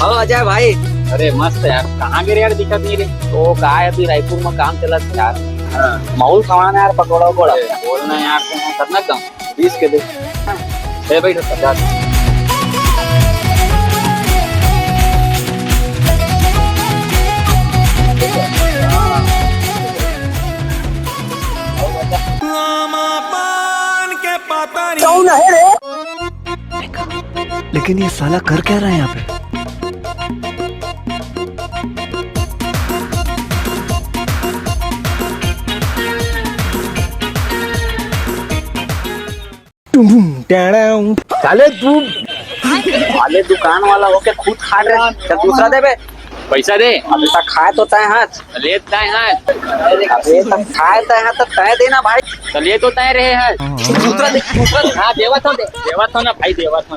हाँ अजय भाई। अरे मस्त यार, कहाँ गिरे यार, दिक्कत नहीं रही। तो का है अभी रायपुर में काम चला था यार। हाँ। माहौल खाना यार, पकौड़ा वकौड़ा बोलना यार, करना कम 20 के दे। है भाई, 50। कौन है रे? लेकिन ये साला कर क्या रहा है यहाँ पे? साले दुकान वाला होके खुद खा रहे। चल दूसरा दे बे। पैसा दे। अबे तक खाए तो तय हाथ। लेता है। अबे तक खाए तय हाथ तो तय देना भाई। चलिए तो तय रहे हैं। दूसरा दे, दूसरा दे। हाँ देवा तो ना भाई, देवा तो